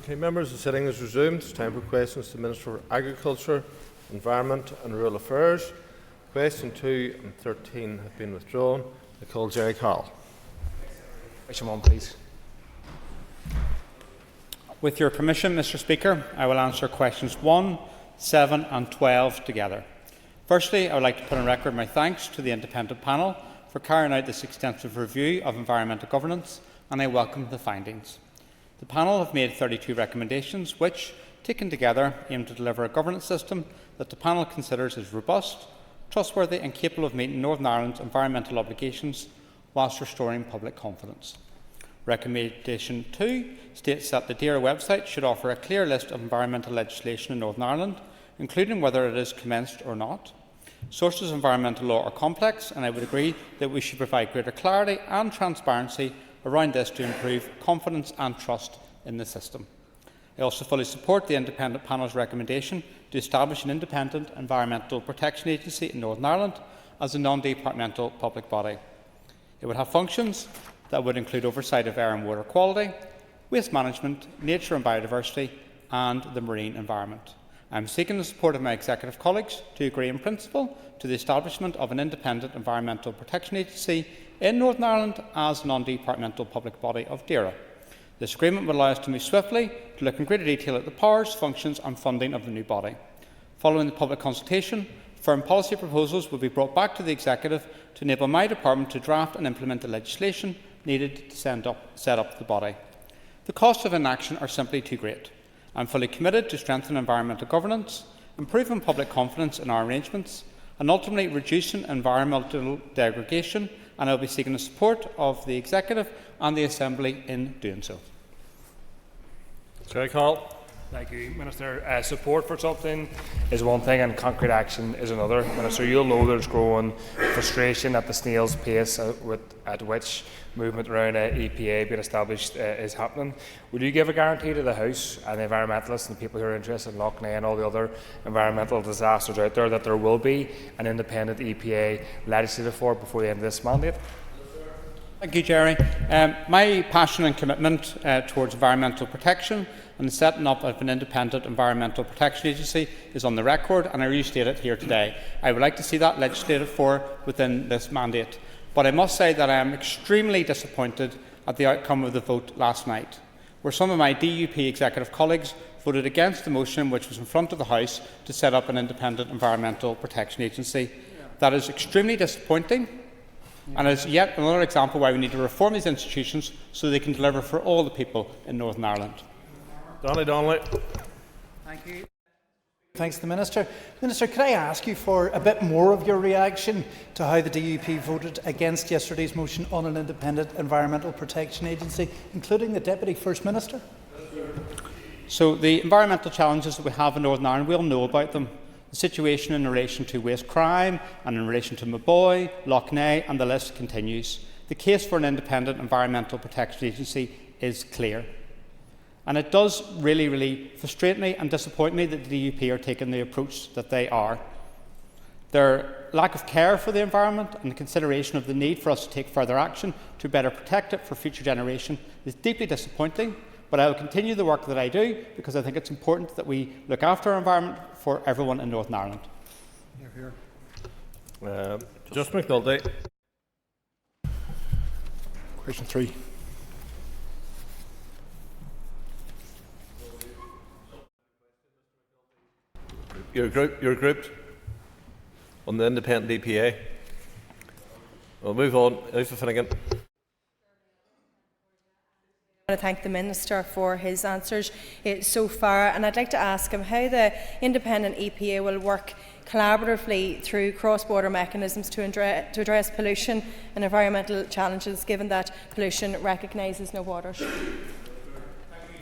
Okay, members, the sitting is resumed. It's time for questions to the Minister for Agriculture, Environment and Rural Affairs. Question 2 and 13 have been withdrawn. I call Jerry Carroll. Question 1, please. With your permission, Mr Speaker, I will answer questions 1, 7 and 12 together. Firstly, I would like to put on record my thanks to the independent panel for carrying out this extensive review of environmental governance, and I welcome the findings. The panel have made 32 recommendations which, taken together, aim to deliver a governance system that the panel considers is robust, trustworthy and capable of meeting Northern Ireland's environmental obligations whilst restoring public confidence. Recommendation 2 states that the DAERA website should offer a clear list of environmental legislation in Northern Ireland, including whether it is commenced or not. Sources of environmental law are complex, and I would agree that we should provide greater clarity and transparency around this to improve confidence and trust in the system. I also fully support the independent panel's recommendation to establish an independent environmental protection agency in Northern Ireland as a non-departmental public body. It would have functions that would include oversight of air and water quality, waste management, nature and biodiversity, and the marine environment. I am seeking the support of my executive colleagues to agree in principle to the establishment of an independent environmental protection agency in Northern Ireland as a non-departmental public body of DAERA. This agreement would allow us to move swiftly to look in greater detail at the powers, functions and funding of the new body. Following the public consultation, firm policy proposals will be brought back to the Executive to enable my department to draft and implement the legislation needed to set up the body. The costs of inaction are simply too great. I am fully committed to strengthening environmental governance, improving public confidence in our arrangements, and ultimately reducing environmental degradation, and I will be seeking the support of the Executive and the Assembly in doing so. Jerry Carroll. Thank you, Minister. Support for something is one thing and concrete action is another. Minister, you'll know there's growing frustration at the snail's pace at which movement around EPA being established is happening. Will you give a guarantee to the House and the environmentalists and the people who are interested in Lough Neagh and all the other environmental disasters out there that there will be an independent EPA legislative for before the end of this mandate? Thank you, Jerry. My passion and commitment towards environmental protection and the setting up of an independent environmental protection agency is on the record, and I restate it here today. I would like to see that legislated for within this mandate. But I must say that I am extremely disappointed at the outcome of the vote last night, where some of my DUP executive colleagues voted against the motion which was in front of the House to set up an independent environmental protection agency. That is extremely disappointing, and is yet another example why we need to reform these institutions so they can deliver for all the people in Northern Ireland. Donnelly. Thank you. Thanks to the Minister. Minister, could I ask you for a bit more of your reaction to how the DUP voted against yesterday's motion on an independent environmental protection agency, including the Deputy First Minister? So the environmental challenges that we have in Northern Ireland, we all know about them. The situation in relation to waste crime and in relation to Maboy, Lough Neagh, and the list continues. The case for an independent environmental protection agency is clear. And it does really frustrate me and disappoint me that the DUP are taking the approach that they are. Their lack of care for the environment and the consideration of the need for us to take further action to better protect it for future generations is deeply disappointing, but I will continue the work that I do because I think it's important that we look after our environment for everyone in Northern Ireland. Just McNulty. Question 3. You're grouped on the independent EPA. We'll move on. Elisa Finnegan. I want to thank the Minister for his answers so far, and I'd like to ask him how the independent EPA will work collaboratively through cross-border mechanisms to address pollution and environmental challenges, given that pollution recognises no borders.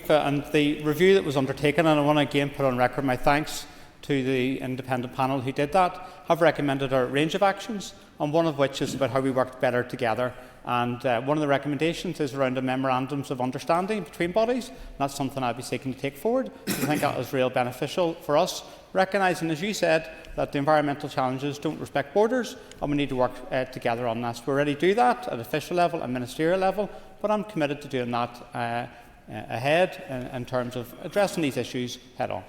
And the review that was undertaken, and I want to again put on record my thanks to the independent panel who did that, have recommended a range of actions, and one of which is about how we work better together. And one of the recommendations is around the memorandums of understanding between bodies. That's something I'll be seeking to take forward. I think that is real beneficial for us, recognising, as you said, that the environmental challenges don't respect borders, and we need to work together on this. We already do that at official level and ministerial level, but I'm committed to doing that ahead in terms of addressing these issues head on.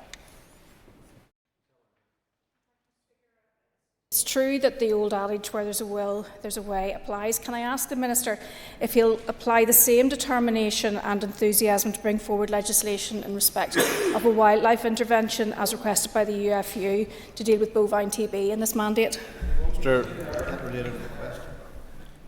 It's true that the old adage, where there's a will, there's a way, applies. Can I ask the Minister if he'll apply the same determination and enthusiasm to bring forward legislation in respect of a wildlife intervention as requested by the UFU to deal with bovine TB in this mandate?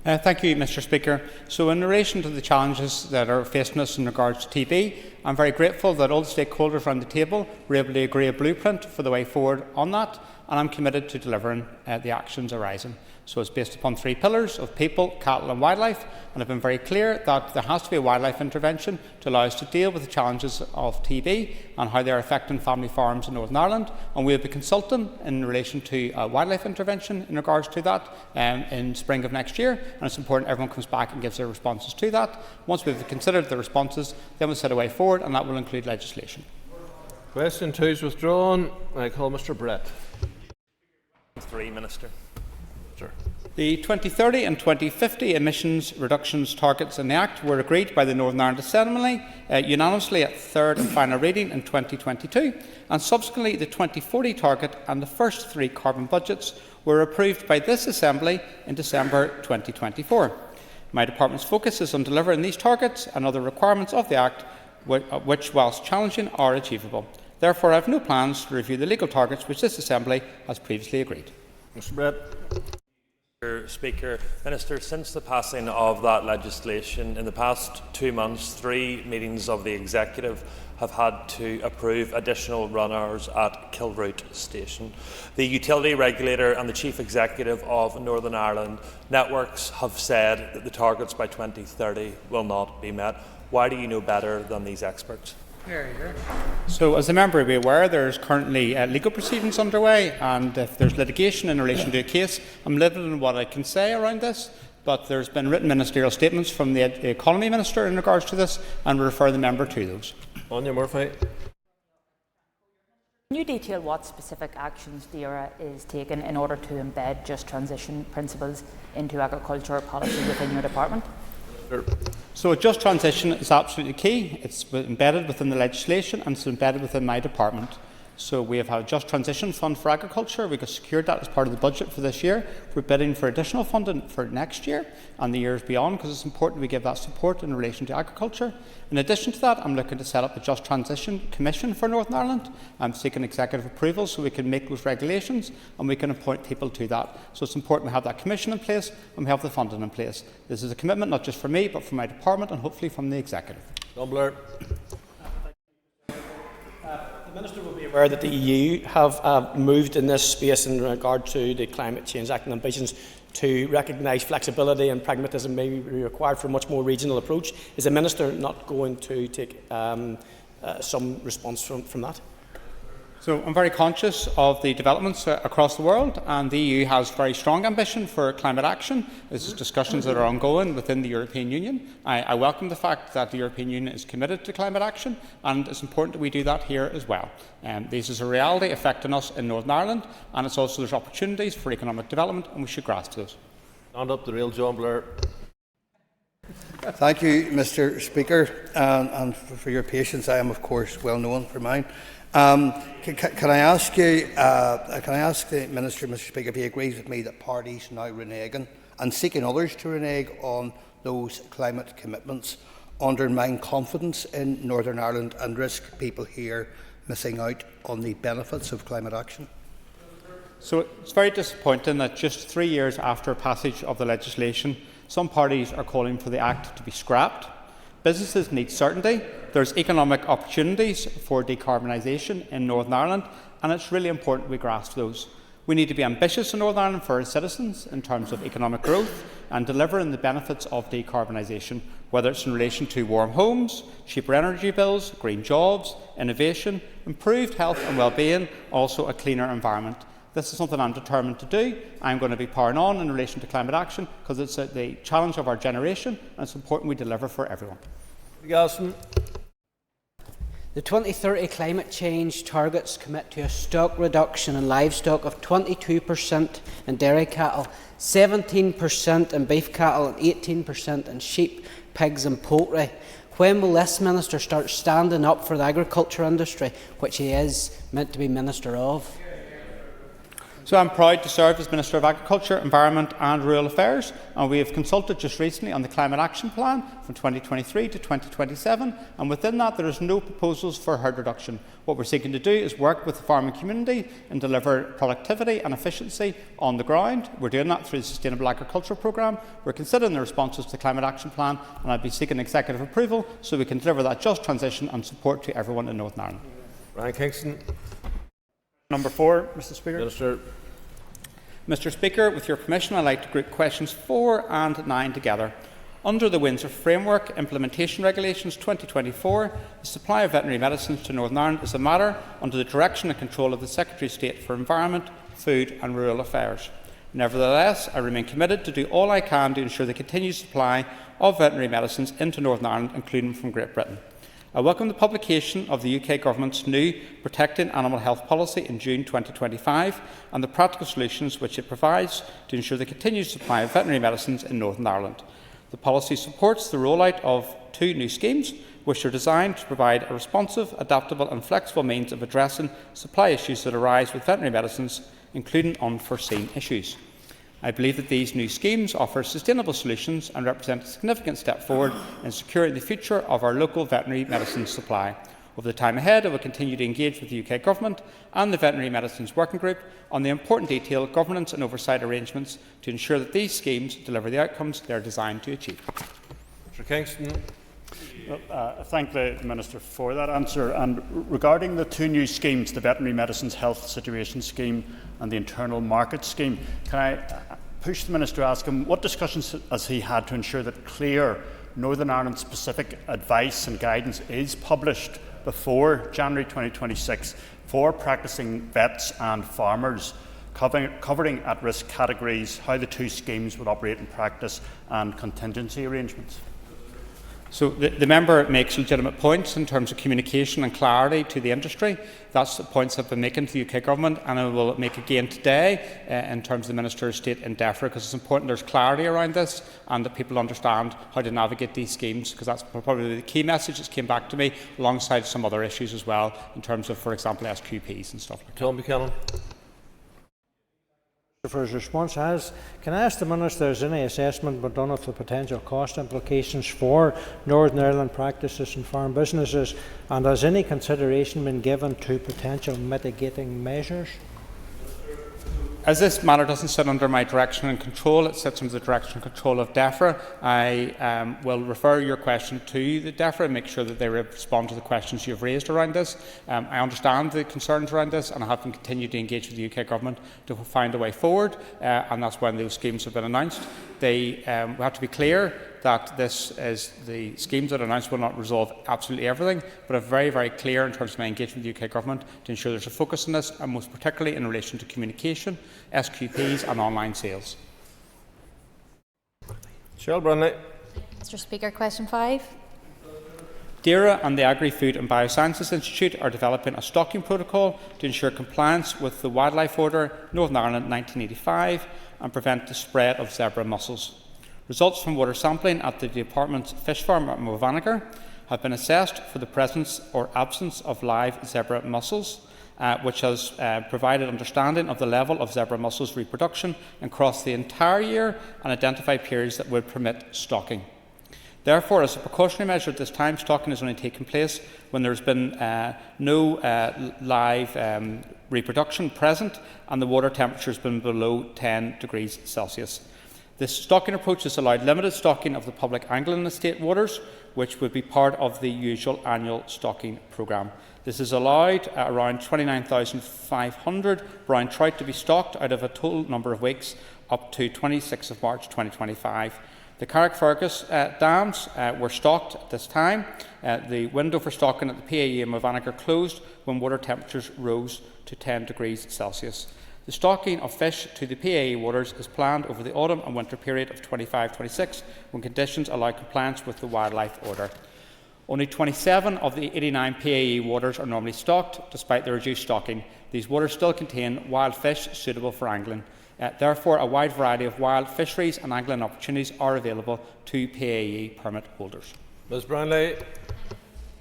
Thank you, Mr. Speaker. So in relation to the challenges that are facing us in regards to TB, I'm very grateful that all the stakeholders around the table were able to agree a blueprint for the way forward on that, and I'm committed to delivering the actions arising. So it's based upon 3 pillars of people, cattle and wildlife, and I've been very clear that there has to be a wildlife intervention to allow us to deal with the challenges of TB and how they're affecting family farms in Northern Ireland, and we'll be consulting in relation to wildlife intervention in regards to that in spring of next year, and it's important everyone comes back and gives their responses to that. Once we've considered the responses, then we'll set a way forward, and that will include legislation. Question 2 is withdrawn. I call Mr. Brett. 3, Minister. Sure. The 2030 and 2050 emissions reductions targets in the Act were agreed by the Northern Ireland Assembly unanimously at third and final reading in 2022, and subsequently the 2040 target and the first 3 carbon budgets were approved by this Assembly in December 2024. My department's focus is on delivering these targets and other requirements of the Act which, whilst challenging, are achievable. Therefore, I have no plans to review the legal targets which this Assembly has previously agreed. Mr. Brett. Mr. Speaker, Minister, since the passing of that legislation, in the past 2 months, 3 meetings of the Executive have had to approve additional run hours at Kilroot Station. The utility regulator and the Chief Executive of Northern Ireland Networks have said that the targets by 2030 will not be met. Why do you know better than these experts? So, as the member will be aware, there is currently legal proceedings underway, and if there's litigation in relation to a case, I'm limited in what I can say around this, but there's been written ministerial statements from the Economy Minister in regards to this, and we refer the member to those. Anya Murphy. Can you detail what specific actions DERA is taking in order to embed just transition principles into agriculture policy within your department? Sure. So a just transition is absolutely key. It's embedded within the legislation and it's embedded within my department. So we have had a Just Transition Fund for Agriculture. We got secured that as part of the budget for this year. We're bidding for additional funding for next year and the years beyond, because it's important we give that support in relation to agriculture. In addition to that, I'm looking to set up a Just Transition Commission for Northern Ireland. I'm seeking executive approval so we can make those regulations and we can appoint people to that. So it's important we have that commission in place and we have the funding in place. This is a commitment not just for me but for my department and hopefully from the executive. John Blair. The Minister will be aware that the EU have moved in this space in regard to the Climate Change Act and ambitions to recognise flexibility and pragmatism may be required for a much more regional approach. Is the Minister not going to take some response from that? So I'm very conscious of the developments across the world, and the EU has very strong ambition for climate action. This is discussions that are ongoing within the European Union. I welcome the fact that the European Union is committed to climate action, and it's important that we do that here as well. This is a reality affecting us in Northern Ireland, and it's also there's opportunities for economic development, and we should grasp those. Stand up, the real John Blair. Thank you, Mr. Speaker, and for your patience. I am, of course, well known for mine. Can I ask the Minister, Mr. Speaker, if he agrees with me that parties now reneging and seeking others to renege on those climate commitments undermine confidence in Northern Ireland and risk people here missing out on the benefits of climate action? So it's very disappointing that just 3 years after passage of the legislation, some parties are calling for the Act to be scrapped. Businesses need certainty. There's economic opportunities for decarbonisation in Northern Ireland, and it's really important we grasp those. We need to be ambitious in Northern Ireland for our citizens in terms of economic growth and delivering the benefits of decarbonisation, whether it's in relation to warm homes, cheaper energy bills, green jobs, innovation, improved health and well-being, also a cleaner environment. This is something I'm determined to do. I'm going to be powering on in relation to climate action because it's the challenge of our generation and it's important we deliver for everyone. Galson. The 2030 climate change targets commit to a stock reduction in livestock of 22% in dairy cattle, 17% in beef cattle and 18% in sheep, pigs and poultry, When will this Minister start standing up for the agriculture industry, which he is meant to be Minister of? So I'm proud to serve as Minister of Agriculture, Environment and Rural Affairs, and we have consulted just recently on the Climate Action Plan from 2023 to 2027, and within that there is no proposals for herd reduction. What we're seeking to do is work with the farming community and deliver productivity and efficiency on the ground. We're doing that through the Sustainable Agriculture Programme. We're considering the responses to the Climate Action Plan, and I'll be seeking executive approval so we can deliver that just transition and support to everyone in Northern Ireland. Ryan Kingston. Number 4, Mr. Speaker. Minister. Mr. Speaker, with your permission, I'd like to group questions 4 and 9 together. Under the Windsor Framework Implementation Regulations 2024, the supply of veterinary medicines to Northern Ireland is a matter under the direction and control of the Secretary of State for Environment, Food and Rural Affairs. Nevertheless, I remain committed to do all I can to ensure the continued supply of veterinary medicines into Northern Ireland, including from Great Britain. I welcome the publication of the UK Government's new Protecting Animal Health Policy in June 2025 and the practical solutions which it provides to ensure the continued supply of veterinary medicines in Northern Ireland. The policy supports the rollout of 2 new schemes which are designed to provide a responsive, adaptable and flexible means of addressing supply issues that arise with veterinary medicines, including unforeseen issues. I believe that these new schemes offer sustainable solutions and represent a significant step forward in securing the future of our local veterinary medicine supply. Over the time ahead, I will continue to engage with the UK Government and the Veterinary Medicines Working Group on the important detailed governance and oversight arrangements to ensure that these schemes deliver the outcomes they are designed to achieve. Mr. Kingston. I thank the Minister for that answer. And regarding the 2 new schemes, the Veterinary Medicines Health Situation Scheme and the Internal Market Scheme, can I push the Minister to ask him what discussions has he had to ensure that clear Northern Ireland specific advice and guidance is published before January 2026 for practising vets and farmers, covering at-risk categories, how the 2 schemes would operate in practice and contingency arrangements? So the member makes legitimate points in terms of communication and clarity to the industry. That's the points I've been making to the UK Government, and I will make again today in terms of the Minister of State in DEFRA, because it's important there's clarity around this and that people understand how to navigate these schemes, because that's probably the key message that came back to me, alongside some other issues as well, in terms of, for example, SQPs and stuff like that. Tom Buchanan. For his response. Can I ask the Minister, has any assessment been done of the potential cost implications for Northern Ireland practices and farm businesses, and has any consideration been given to potential mitigating measures? As this matter doesn't sit under my direction and control, it sits under the direction and control of DEFRA. I will refer your question to the DEFRA and make sure that they respond to the questions you've raised around this. I understand the concerns around this, and I have continued to engage with the UK Government to find a way forward, and that's when those schemes have been announced. We have to be clear that the schemes that are announced will not resolve absolutely everything, but are very, very clear in terms of my engagement with the UK Government to ensure there's a focus on this, and most particularly in relation to communication, SQPs and online sales. Cheryl Brunley. Mr. Speaker, question 5. DAERA and the Agri-Food and Biosciences Institute are developing a stocking protocol to ensure compliance with the Wildlife Order Northern Ireland 1985 and prevent the spread of zebra mussels. Results from water sampling at the Department's fish farm at Movanagher have been assessed for the presence or absence of live zebra mussels, which has provided understanding of the level of zebra mussels reproduction across the entire year and identified periods that would permit stocking. Therefore, as a precautionary measure at this time, stocking is only taking place when there has been no live reproduction present and the water temperature has been below 10 degrees Celsius. This stocking approach has allowed limited stocking of the public Anglian estate waters, which would be part of the usual annual stocking programme. This has allowed around 29,500 brown trout to be stocked out of a total number of weeks up to 26th of March 2025. The Carrickfergus dams were stocked at this time. The window for stocking at the PAE in Movanagher closed when water temperatures rose to 10 degrees Celsius. The stocking of fish to the PAE waters is planned over the autumn and winter period of 25-26 when conditions allow compliance with the Wildlife Order. Only 27 of the 89 PAE waters are normally stocked, despite the reduced stocking. These waters still contain wild fish suitable for angling. Therefore, a wide variety of wild fisheries and angling opportunities are available to PAE permit holders. Ms Brownlee.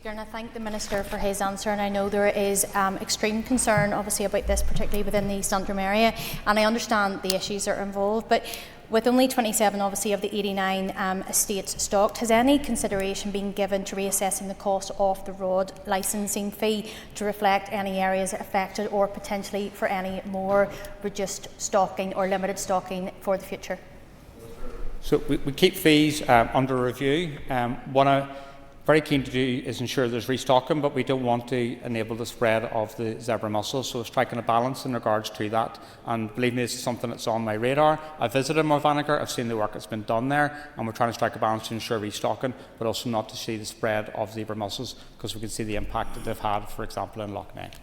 And I thank the Minister for his answer, and I know there is extreme concern obviously about this, particularly within the East Antrim area, and I understand the issues that are involved, but with only 27 obviously of the 89 estates stocked, has any consideration been given to reassessing the cost of the ROD licensing fee to reflect any areas affected, or potentially for any more reduced stocking or limited stocking for the future? So we keep fees under review. What I'm very keen to do is ensure there's restocking, but we don't want to enable the spread of the zebra mussel, so striking a balance in regards to that. And believe me, this is something that's on my radar. I've visited Morvanagar, I've seen the work that's been done there, and we're trying to strike a balance to ensure restocking, but also not to see the spread of zebra mussels, because we can see the impact that they've had, for example, in Lough Neagh.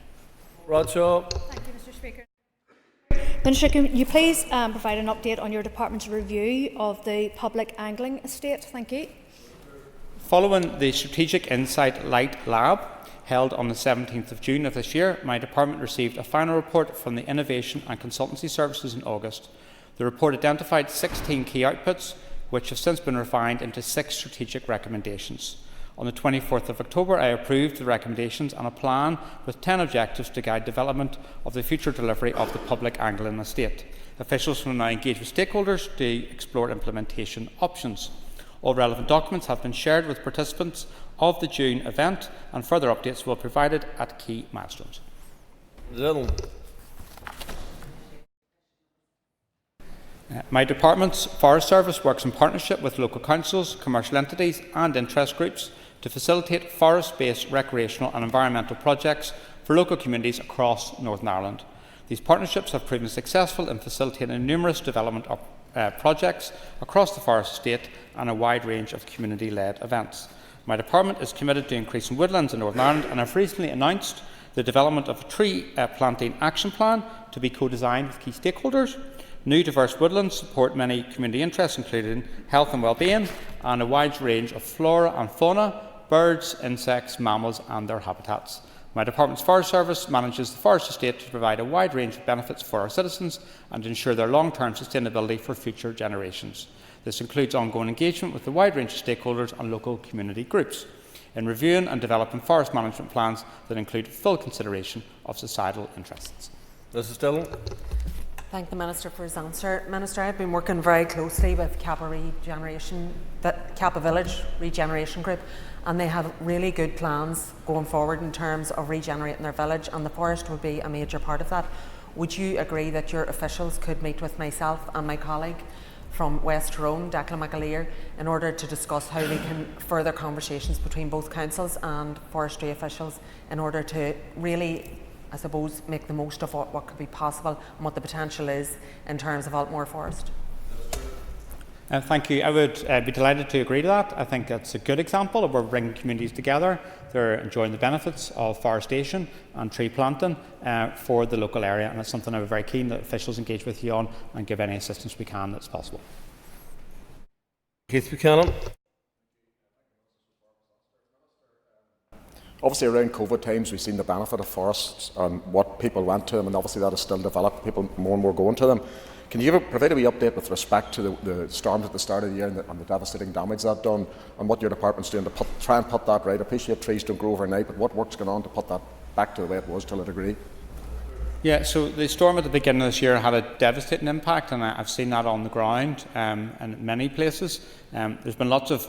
Bradshaw. Thank you, Mr Speaker. Minister, can you please provide an update on your department's review of the public angling estate? Thank you. Following the Strategic Insight Light Lab held on the 17th of June of this year, my department received a final report from the Innovation and Consultancy Services in August. The report identified 16 key outputs, which have since been refined into 6 strategic recommendations. On the 24th of October, I approved the recommendations and a plan with 10 objectives to guide development of the future delivery of the public angling estate. Officials will now engage with stakeholders to explore implementation options. All relevant documents have been shared with participants of the June event, and further updates will be provided at key milestones. My department's Forest Service works in partnership with local councils, commercial entities and interest groups to facilitate forest-based recreational and environmental projects for local communities across Northern Ireland. These partnerships have proven successful in facilitating numerous development projects across the forest estate and a wide range of community-led events. My department is committed to increasing woodlands in Northern Ireland, and I've recently announced the development of a tree planting action plan to be co-designed with key stakeholders. New diverse woodlands support many community interests, including health and well-being, and a wide range of flora and fauna, birds, insects, mammals and their habitats. My department's Forest Service manages the forest estate to provide a wide range of benefits for our citizens and ensure their long-term sustainability for future generations. This includes ongoing engagement with a wide range of stakeholders and local community groups in reviewing and developing forest management plans that include full consideration of societal interests. Mrs Dillon. Thank the Minister for his answer. Minister, I've been working very closely with Kappa Village Regeneration Group, and they have really good plans going forward in terms of regenerating their village, and the forest will be a major part of that. Would you agree that your officials could meet with myself and my colleague from West Tyrone, Declan McAleer, in order to discuss how we can further conversations between both councils and forestry officials in order to really, I suppose, make the most of what could be possible and what the potential is in terms of Altmore Forest? Thank you. I would be delighted to agree to that. I think that's a good example of where we're bringing communities together. They're enjoying the benefits of forestation and tree planting for the local area, and it's something I'm very keen that officials engage with you on and give any assistance we can that's possible. Keith Buchanan. Obviously, around COVID times, we've seen the benefit of forests and what people went to them, and obviously that is still developed. People more and more going to them. Can you provide a wee update with respect to the storms at the start of the year and the devastating damage that done, and what your department's doing to try and put that right? I appreciate trees don't grow overnight, but what work's going on to put that back to the way it was to a degree? Yeah, so the storm at the beginning of this year had a devastating impact, and I've seen that on the ground in many places. There's been lots of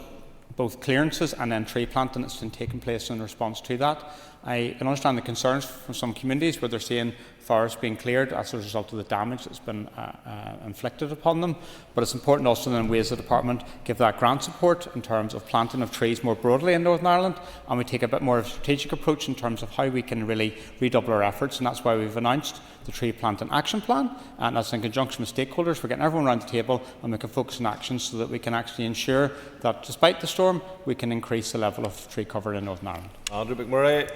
both clearances and then tree planting that's been taking place in response to that. I can understand the concerns from some communities where they're seeing forests being cleared as a result of the damage that's been inflicted upon them, but it's important also then we as a department give that grant support in terms of planting of trees more broadly in Northern Ireland, and we take a bit more of a strategic approach in terms of how we can really redouble our efforts, and that's why we've announced the Tree Planting Action Plan, and that's in conjunction with stakeholders. We're getting everyone around the table and we can focus on actions so that we can actually ensure that despite the storm we can increase the level of tree cover in Northern Ireland. Andrew McMurray.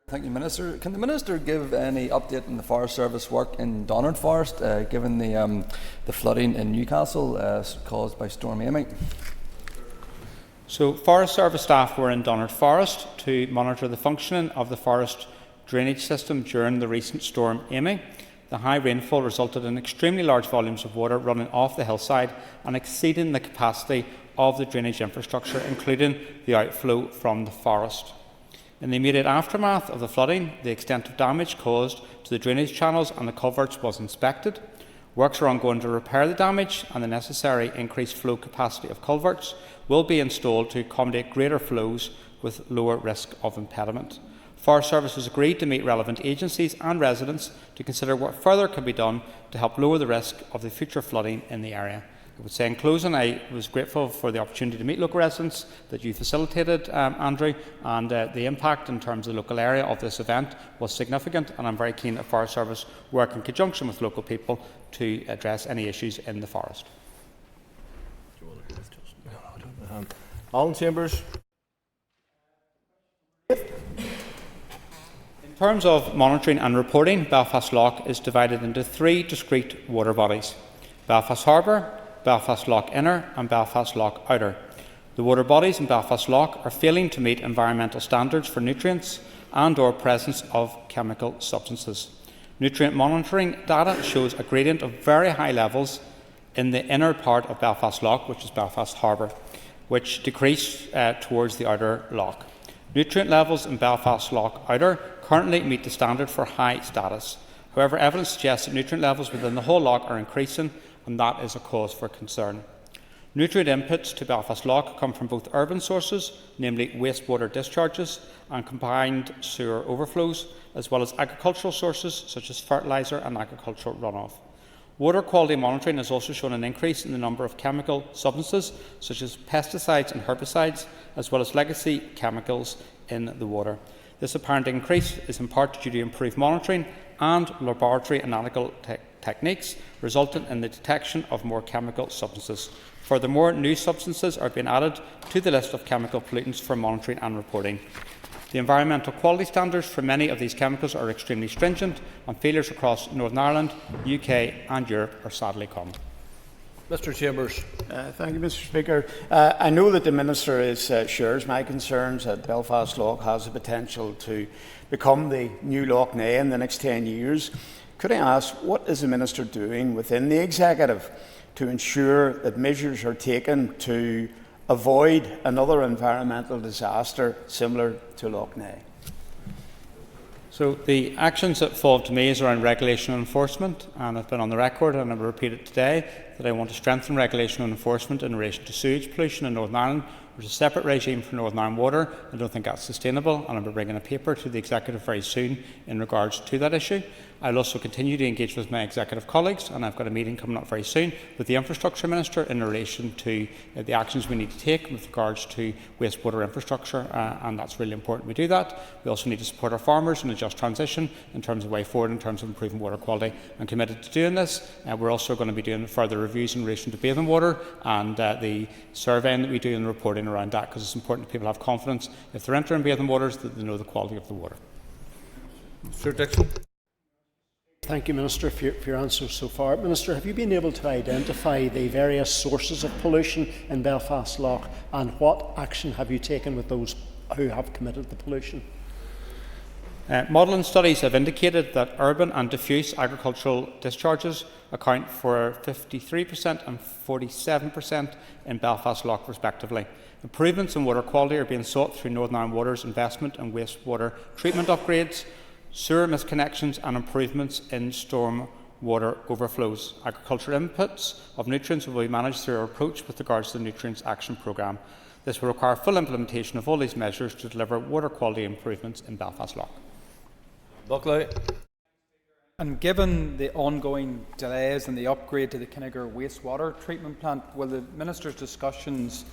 Thank you, Minister. Can the Minister give any update on the Forest Service work in Donard Forest, given the flooding in Newcastle caused by Storm Amy? So, Forest Service staff were in Donard Forest to monitor the functioning of the forest drainage system during the recent Storm Amy. The high rainfall resulted in extremely large volumes of water running off the hillside and exceeding the capacity of the drainage infrastructure, including the outflow from the forest. In the immediate aftermath of the flooding, the extent of damage caused to the drainage channels and the culverts was inspected. Works are ongoing to repair the damage, and the necessary increased flow capacity of culverts will be installed to accommodate greater flows with lower risk of impediment. Forest Service has agreed to meet relevant agencies and residents to consider what further can be done to help lower the risk of the future flooding in the area. I would say in closing, I was grateful for the opportunity to meet local residents that you facilitated, Andrew, and the impact in terms of the local area of this event was significant, and I'm very keen that Forest Service work in conjunction with local people to address any issues in the forest. Alan Chambers. In terms of monitoring and reporting, Belfast Lough is divided into 3 discrete water bodies: Belfast Harbour, Belfast Lough Inner and Belfast Lough Outer. The water bodies in Belfast Lough are failing to meet environmental standards for nutrients and/or presence of chemical substances. Nutrient monitoring data shows a gradient of very high levels in the inner part of Belfast Lough, which is Belfast Harbour, which decrease towards the outer lough. Nutrient levels in Belfast Lough Outer currently meet the standard for high status. However, evidence suggests that nutrient levels within the whole lough are increasing, and that is a cause for concern. Nutrient inputs to Belfast Lough come from both urban sources, namely wastewater discharges and combined sewer overflows, as well as agricultural sources such as fertiliser and agricultural runoff. Water quality monitoring has also shown an increase in the number of chemical substances such as pesticides and herbicides, as well as legacy chemicals in the water. This apparent increase is in part due to improved monitoring and laboratory analytical techniques, resulting in the detection of more chemical substances. Furthermore, new substances are being added to the list of chemical pollutants for monitoring and reporting. The environmental quality standards for many of these chemicals are extremely stringent, and failures across Northern Ireland, UK and Europe are sadly common. Mr Chambers. Thank you, Mr Speaker. I know that the Minister shares my concerns that Belfast Lough has the potential to become the new Lough Neagh in the next 10 years. Could I ask, what is the Minister doing within the Executive to ensure that measures are taken to avoid another environmental disaster similar to Lough Neagh? So the actions that fall to me is around regulation and enforcement, and I've been on the record and I will repeat it today that I want to strengthen regulation and enforcement in relation to sewage pollution in Northern Ireland. There's a separate regime for Northern Ireland water. I don't think that's sustainable, and I'll be bringing a paper to the Executive very soon in regards to that issue. I'll also continue to engage with my Executive colleagues, and I've got a meeting coming up very soon with the Infrastructure Minister in relation to the actions we need to take with regards to wastewater infrastructure, and that's really important we do that. We also need to support our farmers in a just transition in terms of way forward, in terms of improving water quality. I'm committed to doing this. We're also going to be doing further reviews in relation to bathing water and the surveying that we do and reporting around that, because it's important that people have confidence if they're entering bathing waters that they know the quality of the water. Sir Dixon. Thank you, Minister, for your answers so far. Minister, have you been able to identify the various sources of pollution in Belfast Lough, and what action have you taken with those who have committed the pollution? Modelling studies have indicated that urban and diffuse agricultural discharges account for 53% and 47% in Belfast Lough respectively. Improvements in water quality are being sought through Northern Ireland Water's investment in wastewater treatment upgrades, sewer misconnections and improvements in storm water overflows. Agricultural inputs of nutrients will be managed through our approach with regards to the Nutrients Action Programme. This will require full implementation of all these measures to deliver water quality improvements in Belfast Lough. Buckley. And given the ongoing delays in the upgrade to the Kinnegor wastewater treatment plant, will the Minister's discussions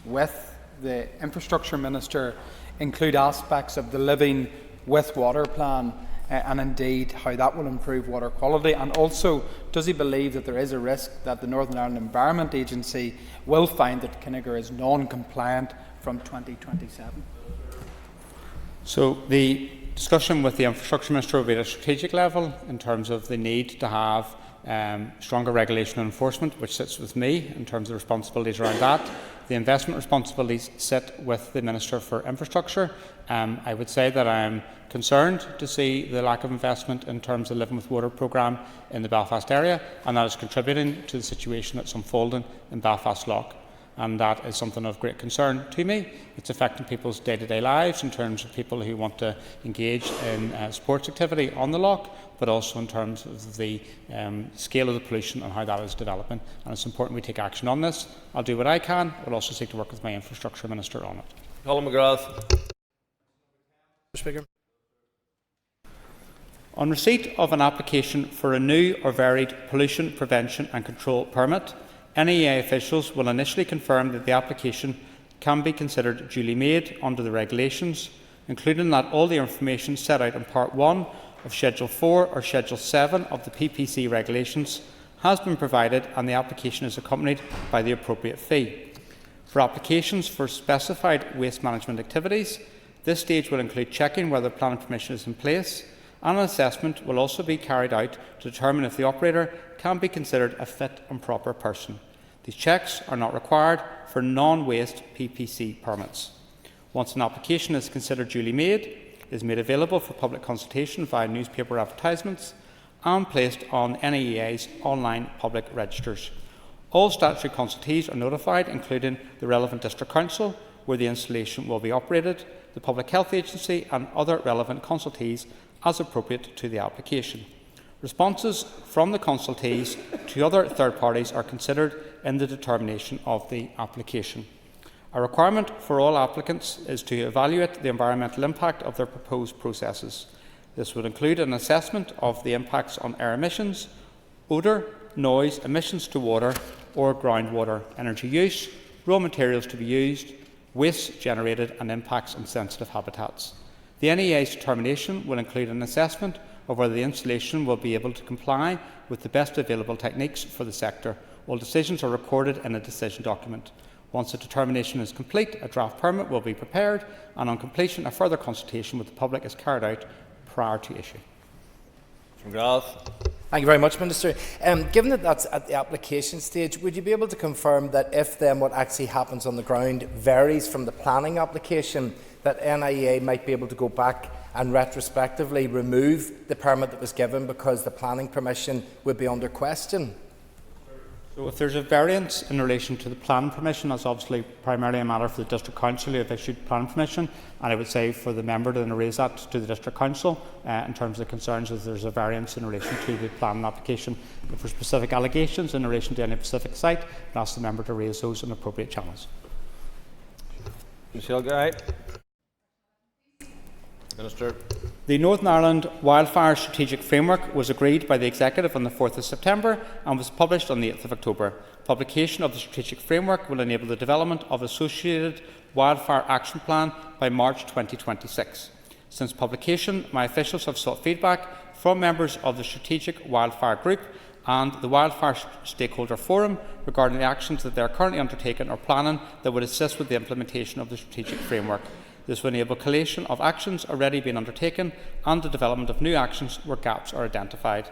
with the Infrastructure Minister include aspects of the Living with Water plan and indeed how that will improve water quality? And also, does he believe that there is a risk that the Northern Ireland Environment Agency will find that Kinnegor is non-compliant from 2027? So the discussion with the Infrastructure Minister will be at a strategic level in terms of the need to have stronger regulation and enforcement, which sits with me in terms of responsibilities around that. The investment responsibilities sit with the Minister for Infrastructure. I would say that I am concerned to see the lack of investment in terms of the Living with Water programme in the Belfast area, and that is contributing to the situation that's unfolding in Belfast Lough. and that is something of great concern to me. It's affecting people's day-to-day lives in terms of people who want to engage in sports activity on the loch, but also in terms of the scale of the pollution and how that is developing. And it's important we take action on this. I'll do what I can. I'll also seek to work with my Infrastructure Minister on it. Colin McGrath. Speaker. On receipt of an application for a new or varied pollution prevention and control permit, NEA officials will initially confirm that the application can be considered duly made under the regulations, including that all the information set out in Part 1 of Schedule 4 or Schedule 7 of the PPC regulations has been provided and the application is accompanied by the appropriate fee. For applications for specified waste management activities, this stage will include checking whether planning permission is in place, and an assessment will also be carried out to determine if the operator can be considered a fit and proper person. These checks are not required for non-waste PPC permits. Once an application is considered duly made, it is made available for public consultation via newspaper advertisements and placed on NEA's online public registers. All statutory consultees are notified, including the relevant district council, where the installation will be operated, the Public Health Agency and other relevant consultees as appropriate to the application. Responses from the consultees to other third parties are considered in the determination of the application. A requirement for all applicants is to evaluate the environmental impact of their proposed processes. This would include an assessment of the impacts on air emissions, odour, noise, emissions to water or groundwater, energy use, raw materials to be used, waste generated and impacts on sensitive habitats. The NEA's determination will include an assessment of whether the installation will be able to comply with the best available techniques for the sector. All decisions are recorded in a decision document. Once the determination is complete, a draft permit will be prepared, and on completion, a further consultation with the public is carried out prior to issue. Thank you very much, Minister. Given that that's at the application stage, would you be able to confirm that if then what actually happens on the ground varies from the planning application, that NIA might be able to go back and retrospectively remove the permit that was given because the planning permission would be under question? So if there's a variance in relation to the planning permission, that's obviously primarily a matter for the District Council who have issued planning permission, and I would say for the member to then raise that to the District Council in terms of the concerns if there's a variance in relation to the planning application. If there's specific allegations in relation to any specific site, I'd ask the member to raise those in appropriate channels. Michelle Guy. Minister. The Northern Ireland Wildfire Strategic Framework was agreed by the Executive on the 4th of September and was published on the 8th of October. Publication of the Strategic Framework will enable the development of associated wildfire action plan by March 2026. Since publication, my officials have sought feedback from members of the Strategic Wildfire Group and the Wildfire Stakeholder Forum regarding the actions that they are currently undertaking or planning that would assist with the implementation of the Strategic Framework. This will enable collation of actions already being undertaken and the development of new actions where gaps are identified.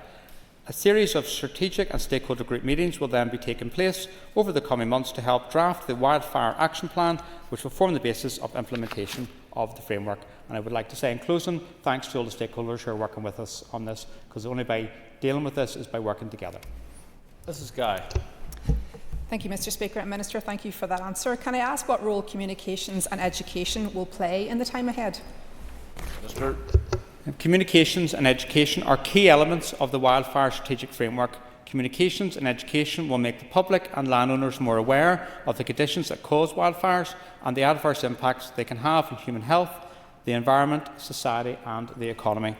A series of strategic and stakeholder group meetings will then be taking place over the coming months to help draft the Wildfire Action Plan, which will form the basis of implementation of the framework. And I would like to say in closing, thanks to all the stakeholders who are working with us on this, because only by dealing with this is by working together. Mrs. Guy. Thank you, Mr. Speaker. And Minister, thank you for that answer. Can I ask what role communications and education will play in the time ahead? Minister. Communications and education are key elements of the Wildfire Strategic Framework. Communications and education will make the public and landowners more aware of the conditions that cause wildfires and the adverse impacts they can have on human health, the environment, society and the economy.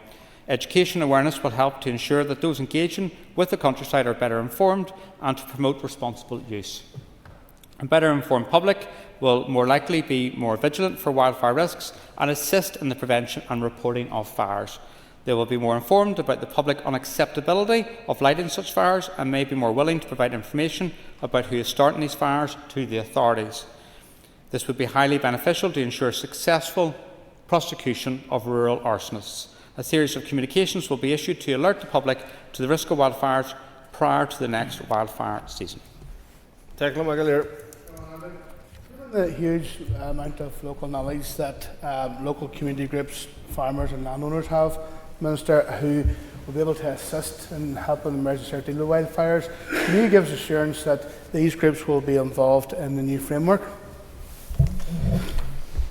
Education awareness will help to ensure that those engaging with the countryside are better informed and to promote responsible use. A better informed public will more likely be more vigilant for wildfire risks and assist in the prevention and reporting of fires. They will be more informed about the public unacceptability of lighting such fires and may be more willing to provide information about who is starting these fires to the authorities. This would be highly beneficial to ensure successful prosecution of rural arsonists. A series of communications will be issued to alert the public to the risk of wildfires prior to the next wildfire season. Declan McAleer. The huge amount of local knowledge that local community groups, farmers and landowners have, Minister, who will be able to assist in helping emergency deal with wildfires. Can you give us assurance that these groups will be involved in the new framework?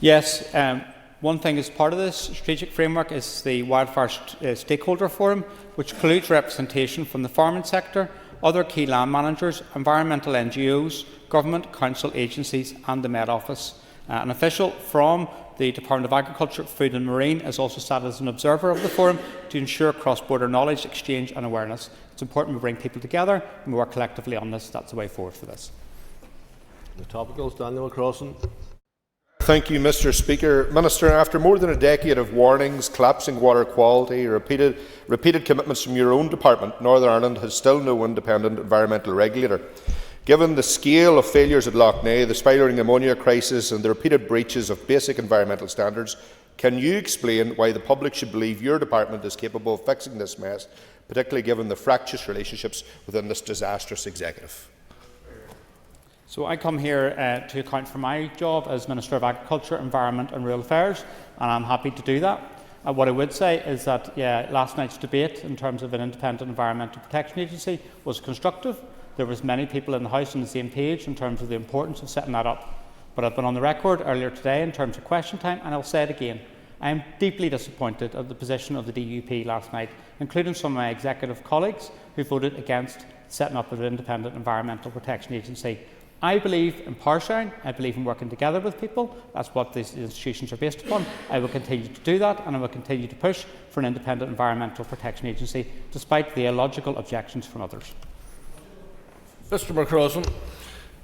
Yes. One thing as part of this strategic framework is the Wildfire Stakeholder Forum, which includes representation from the farming sector, other key land managers, environmental NGOs, government, council agencies and the Met Office. An official from the Department of Agriculture, Food and Marine is also sat as an observer of the forum to ensure cross-border knowledge exchange and awareness. It's important we bring people together and we work collectively on this. That's the way forward for this. The topicals, Daniel McCrossan. Thank you, Mr. Speaker. Minister, after more than a decade of warnings, collapsing water quality, repeated commitments from your own department, Northern Ireland has still no independent environmental regulator. Given the scale of failures at Lough Neagh, the spiraling ammonia crisis and the repeated breaches of basic environmental standards, can you explain why the public should believe your department is capable of fixing this mess, particularly given the fractious relationships within this disastrous executive? So I come here to account for my job as Minister of Agriculture, Environment and Rural Affairs, and I'm happy to do that. What I would say is that last night's debate in terms of an independent environmental protection agency was constructive. There was many people in the House on the same page in terms of the importance of setting that up. But I've been on the record earlier today in terms of question time, and I'll say it again. I am deeply disappointed at the position of the DUP last night, including some of my executive colleagues who voted against setting up an independent environmental protection agency. I believe in power sharing. I believe in working together with people. That's what these institutions are based upon. I will continue to do that, and I will continue to push for an independent environmental protection agency, despite the illogical objections from others. Mr. McCrossan.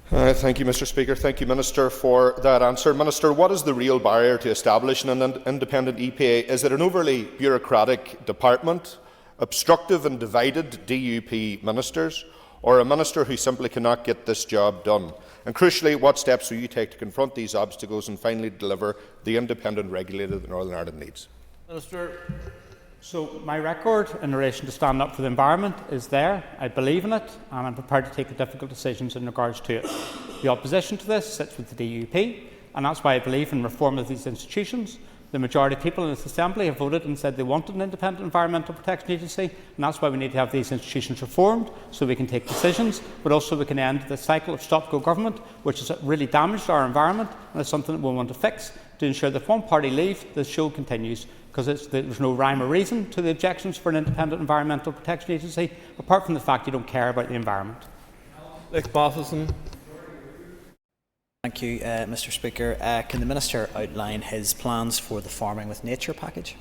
Thank you, Mr. Speaker. Thank you, Minister, for that answer. Minister, what is the real barrier to establishing an independent EPA? Is it an overly bureaucratic department, obstructive and divided DUP ministers, or a minister who simply cannot get this job done? And crucially, what steps will you take to confront these obstacles and finally deliver the independent regulator that Northern Ireland needs? Minister. So my record in relation to standing up for the environment is there. I believe in it, and I'm prepared to take the difficult decisions in regards to it. The opposition to this sits with the DUP, and that's why I believe in reform of these institutions. The majority of people in this Assembly have voted and said they wanted an independent environmental protection agency, and that's why we need to have these institutions reformed so we can take decisions, but also we can end the cycle of stop-go government, which has really damaged our environment, and it's something that we want to fix to ensure that if one party leaves, the show continues, because there's no rhyme or reason to the objections for an independent environmental protection agency, apart from the fact you don't care about the environment. Nick Matheson. Thank you, Mr. Speaker. Can the Minister outline his plans for the Farming with Nature package?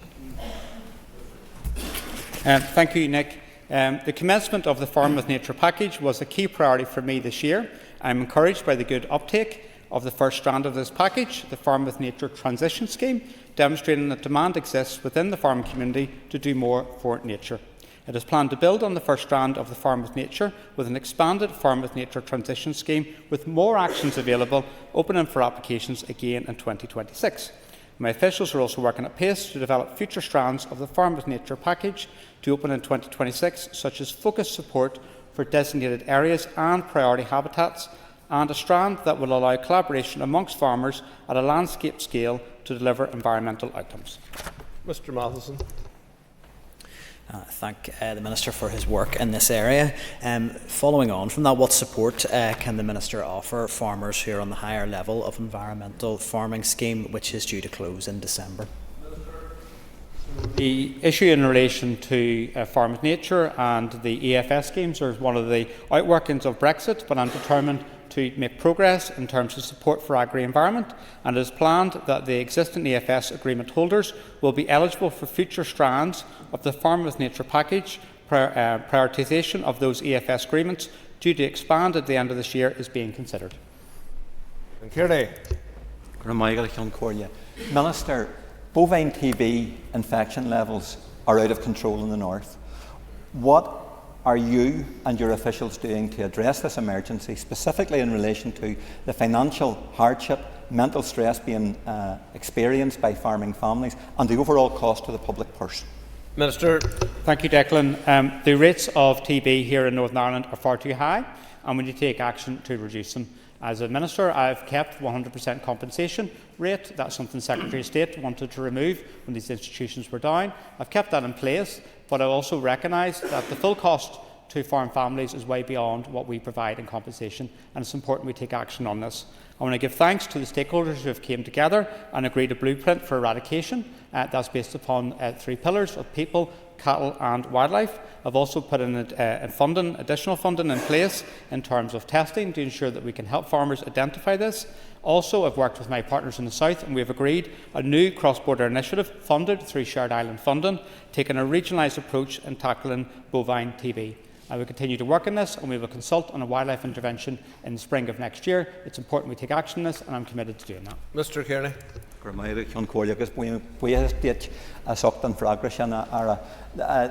Thank you, Nick. The commencement of the Farming with Nature package was a key priority for me this year. I am encouraged by the good uptake of the first strand of this package, the Farm with Nature Transition Scheme, demonstrating that demand exists within the farming community to do more for nature. It is planned to build on the first strand of the Farm with Nature with an expanded Farm with Nature Transition Scheme with more actions available, opening for applications again in 2026. My officials are also working at pace to develop future strands of the Farm with Nature package to open in 2026, such as focused support for designated areas and priority habitats, and a strand that will allow collaboration amongst farmers at a landscape scale to deliver environmental outcomes. Mr. Matheson. Thank the Minister for his work in this area. Following on from that, what support can the Minister offer farmers who are on the higher level of environmental farming scheme, which is due to close in December? The issue in relation to Farm with Nature and the EFS schemes are one of the outworkings of Brexit, but I'm determined to make progress in terms of support for agri-environment, and it is planned that the existing EFS agreement holders will be eligible for future strands of the Farm with Nature package. Prioritisation of those EFS agreements, due to expand at the end of this year, is being considered. Minister, bovine TB infection levels are out of control in the north. What are you and your officials doing to address this emergency, specifically in relation to the financial hardship, mental stress being experienced by farming families and the overall cost to the public purse? Minister. Thank you, Declan. The rates of TB here in Northern Ireland are far too high, and we need to take action to reduce them. As a Minister, I have kept 100% compensation rate. That's something the Secretary of State wanted to remove when these institutions were down. I've kept that in place, but I also recognise that the full cost to farm families is way beyond what we provide in compensation, and it's important we take action on this. I want to give thanks to the stakeholders who have come together and agreed a blueprint for eradication that's based upon 3 pillars of people, cattle and wildlife. I've also put in additional funding in place in terms of testing to ensure that we can help farmers identify this. Also, I've worked with my partners in the South and we have agreed a new cross-border initiative funded through Shared Island Funding, taking a regionalised approach in tackling bovine TB. I will continue to work on this and we will consult on a wildlife intervention in the spring of next year. It's important we take action on this and I'm committed to doing that. Mr Kearney.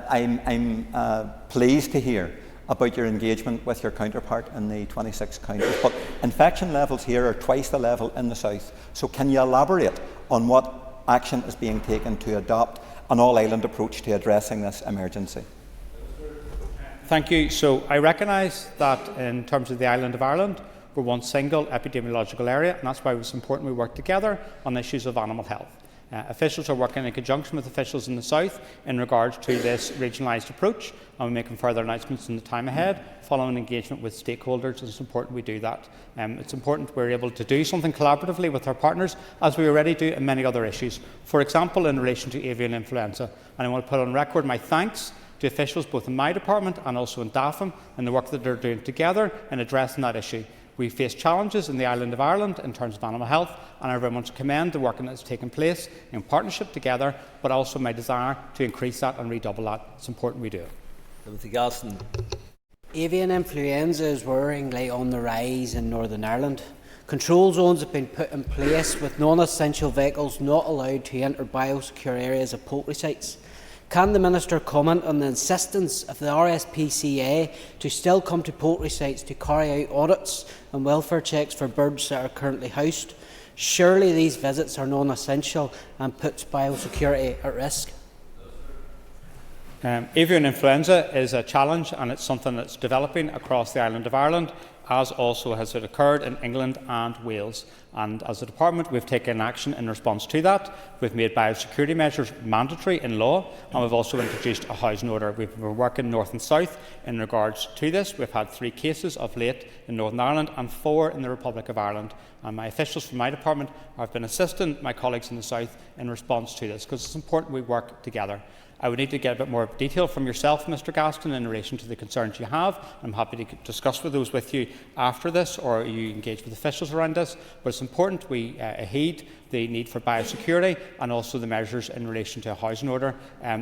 I'm pleased to hear about your engagement with your counterpart in the 26 counties, but infection levels here are twice the level in the South. So can you elaborate on what action is being taken to adopt an all-island approach to addressing this emergency? Thank you. So I recognise that in terms of the island of Ireland, we're one single epidemiological area, and that's why it's important we work together on issues of animal health. Officials are working in conjunction with officials in the South in regards to this regionalised approach, and we're making further announcements in the time ahead following engagement with stakeholders, and it's important we do that. It's important we're able to do something collaboratively with our partners, as we already do in many other issues. For example, in relation to avian influenza, and I want to put on record my thanks to officials both in my department and also in DAFM and the work that they're doing together in addressing that issue. We face challenges in the island of Ireland in terms of animal health, and I very much commend the work that has taken place in partnership together, but also my desire to increase that and redouble that. It's important we do it. Timothy Gaston. Avian influenza is worryingly on the rise in Northern Ireland. Control zones have been put in place with non-essential vehicles not allowed to enter biosecure areas of poultry sites. Can the Minister comment on the insistence of the RSPCA to still come to poultry sites to carry out audits and welfare checks for birds that are currently housed? Surely these visits are non-essential and puts biosecurity at risk. Avian influenza is a challenge, and it's something that's developing across the island of Ireland, as also has it occurred in England and Wales. And as a department, we've taken action in response to that. We've made biosecurity measures mandatory in law, and we've also introduced a housing order. We've been working north and south in regards to this. We've had 3 cases of late in Northern Ireland and 4 in the Republic of Ireland. And my officials from my department have been assisting my colleagues in the south in response to this, because it's important we work together. I would need to get a bit more detail from yourself, Mr Gaston, in relation to the concerns you have. I'm happy to discuss those with you after this, or you engage with officials around this. But it's important we heed the need for biosecurity and also the measures in relation to a housing order.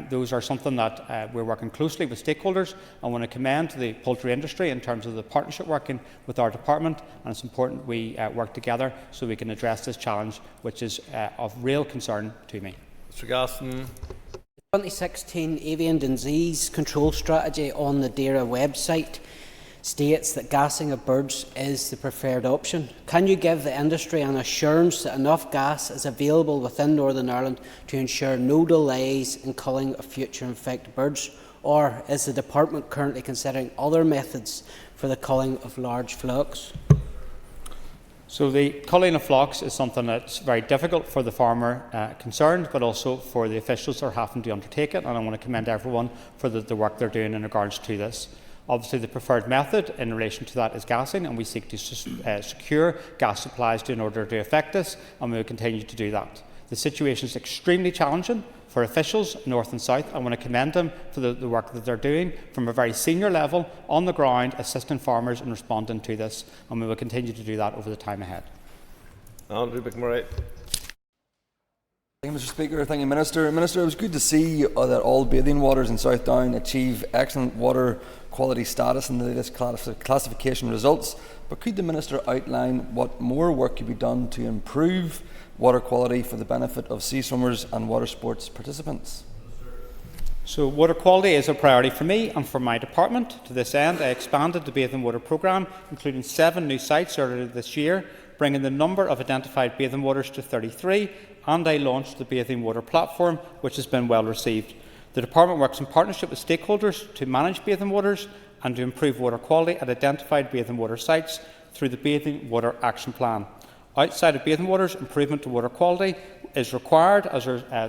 Those are something that we're working closely with stakeholders. I want to commend the poultry industry in terms of the partnership working with our department, and it's important we work together so we can address this challenge, which is of real concern to me. Mr Gaston. 2016 Avian Disease Control Strategy on the DAERA website states that gassing of birds is the preferred option. Can you give the industry an assurance that enough gas is available within Northern Ireland to ensure no delays in culling of future infected birds? Or is the department currently considering other methods for the culling of large flocks? So the culling of flocks is something that's very difficult for the farmer concerned, but also for the officials that are having to undertake it, and I want to commend everyone for the work they're doing in regards to this. Obviously, the preferred method in relation to that is gassing, and we seek to secure gas supplies in order to effect this, and we will continue to do that. The situation is extremely challenging for officials, north and south. I want to commend them for the work that they're doing from a very senior level on the ground, assisting farmers in responding to this, and we will continue to do that over the time ahead. Andrew McMurray. Thank you, Mr Speaker. Thank you, Minister. Minister, it was good to see that all bathing waters in South Down achieve excellent water quality status in the latest classification results, but could the Minister outline what more work could be done to improve water quality for the benefit of sea swimmers and water sports participants? So water quality is a priority for me and for my department. To this end, I expanded the bathing water programme, including 7 new sites earlier this year, bringing the number of identified bathing waters to 33, and I launched the Bathing Water Platform, which has been well received. The department works in partnership with stakeholders to manage bathing waters and to improve water quality at identified bathing water sites through the Bathing Water Action Plan. Outside of bathing waters, improvement to water quality is required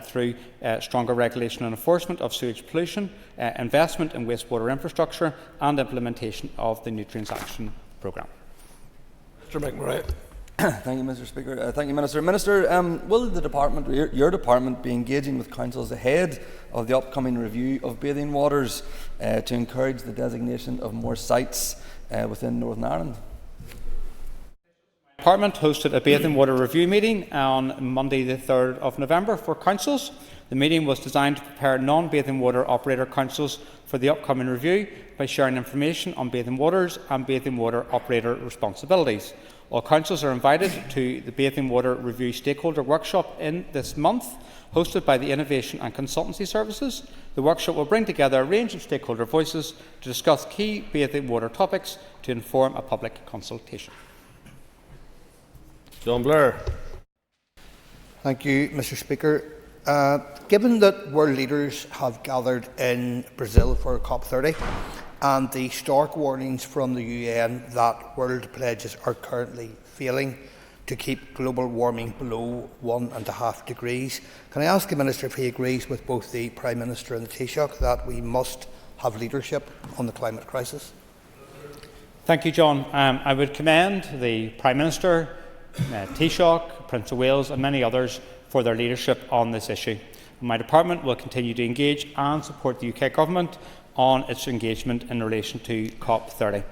through stronger regulation and enforcement of sewage pollution, investment in wastewater infrastructure and implementation of the Nutrients Action Programme. Mr McMurray. Thank you, Mr. Speaker. Thank you, Minister. Minister, will the department, your department, be engaging with councils ahead of the upcoming review of bathing waters to encourage the designation of more sites within Northern Ireland? The Department hosted a bathing water review meeting on Monday the 3rd of November for councils. The meeting was designed to prepare non-bathing water operator councils for the upcoming review by sharing information on bathing waters and bathing water operator responsibilities. All councils are invited to the Bathing Water Review Stakeholder Workshop in this month, hosted by the Innovation and Consultancy Services. The workshop will bring together a range of stakeholder voices to discuss key bathing water topics to inform a public consultation. John Blair. Thank you, Mr. Speaker. Given that world leaders have gathered in Brazil for COP30 and the stark warnings from the UN that world pledges are currently failing to keep global warming below 1.5 degrees, can I ask the Minister if he agrees with both the Prime Minister and the Taoiseach that we must have leadership on the climate crisis? Thank you, John. I would commend the Prime Minister, Taoiseach, Prince of Wales and many others for their leadership on this issue. My department will continue to engage and support the UK Government on its engagement in relation to COP30.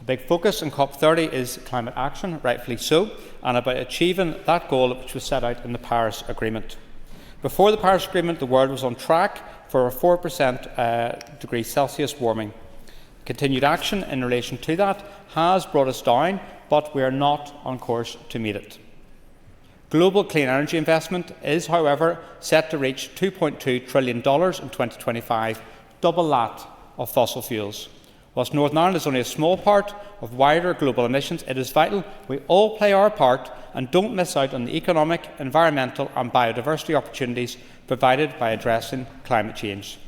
A big focus in COP30 is climate action, rightfully so, and about achieving that goal which was set out in the Paris Agreement. Before the Paris Agreement, the world was on track for a 4% degree Celsius warming. Continued action in relation to that has brought us down, but we are not on course to meet it. Global clean energy investment is, however, set to reach $2.2 trillion in 2025, double that of fossil fuels. Whilst Northern Ireland is only a small part of wider global emissions, it is vital we all play our part and don't miss out on the economic, environmental and biodiversity opportunities provided by addressing climate change.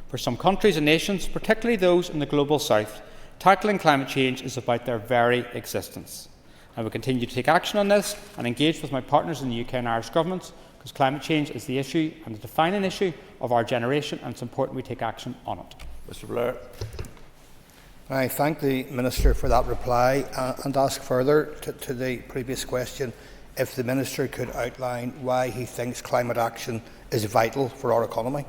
For some countries and nations, particularly those in the global south, tackling climate change is about their very existence. I will continue to take action on this and engage with my partners in the UK and Irish governments, because climate change is the issue and the defining issue of our generation, and it's important we take action on it. Mr Blair. I thank the Minister for that reply and ask further to the previous question if the Minister could outline why he thinks climate action is vital for our economy.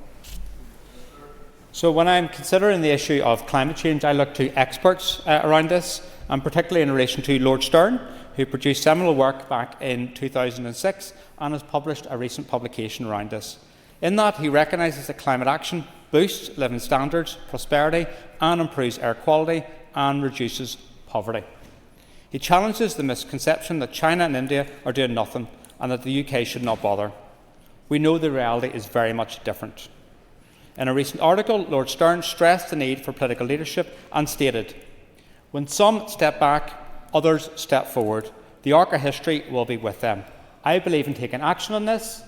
So when I'm considering the issue of climate change, I look to experts around this, and particularly in relation to Lord Stern, who produced seminal work back in 2006 and has published a recent publication around this. In that, he recognises that climate action boosts living standards, prosperity and improves air quality and reduces poverty. He challenges the misconception that China and India are doing nothing and that the UK should not bother. We know the reality is very much different. In a recent article, Lord Stern stressed the need for political leadership and stated, "When some step back, others step forward. The arc of history will be with them." I believe in taking action on this.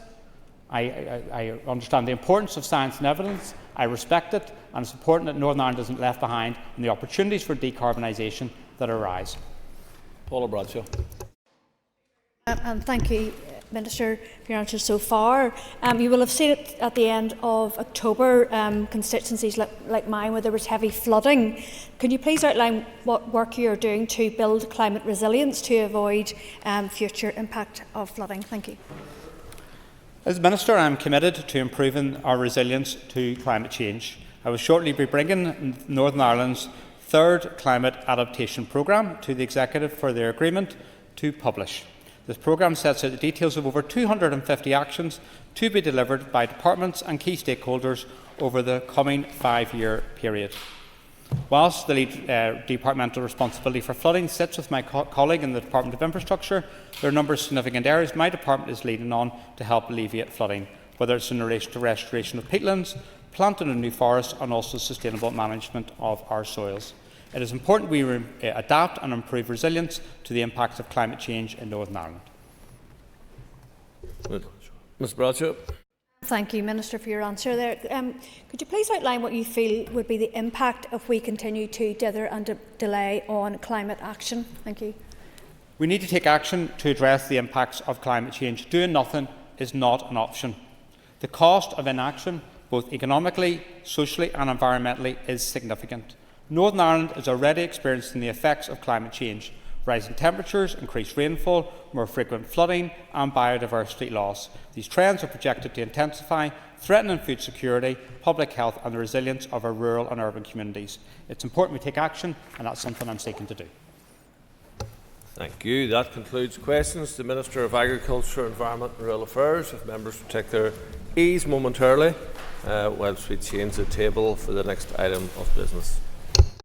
I understand the importance of science and evidence. I respect it, and it's important that Northern Ireland isn't left behind in the opportunities for decarbonisation that arise. Paula Bradshaw. And thank you, Minister, for your answers so far. You will have seen it at the end of October, constituencies like mine where there was heavy flooding. Can you please outline what work you are doing to build climate resilience to avoid future impact of flooding? Thank you. As Minister, I am committed to improving our resilience to climate change. I will shortly be bringing Northern Ireland's third climate adaptation programme to the Executive for their agreement to publish. This programme sets out the details of over 250 actions to be delivered by departments and key stakeholders over the coming 5-year period. Whilst the lead departmental responsibility for flooding sits with my colleague in the Department of Infrastructure, there are a number of significant areas my department is leading on to help alleviate flooding, whether it's in relation to restoration of peatlands, planting of new forests and also sustainable management of our soils. It is important we adapt and improve resilience to the impacts of climate change in Northern Ireland. Ms Bradshaw. Thank you, Minister, for your answer there. Could you please outline what you feel would be the impact if we continue to dither and delay on climate action? Thank you. We need to take action to address the impacts of climate change. Doing nothing is not an option. The cost of inaction, both economically, socially and environmentally, is significant. Northern Ireland is already experiencing the effects of climate change: rising temperatures, increased rainfall, more frequent flooding and biodiversity loss. These trends are projected to intensify, threatening food security, public health and the resilience of our rural and urban communities. It's important we take action, and that's something I'm seeking to do. Thank you. That concludes questions to the Minister of Agriculture, Environment and Rural Affairs. If members will take their ease momentarily whilst we change the table for the next item of business.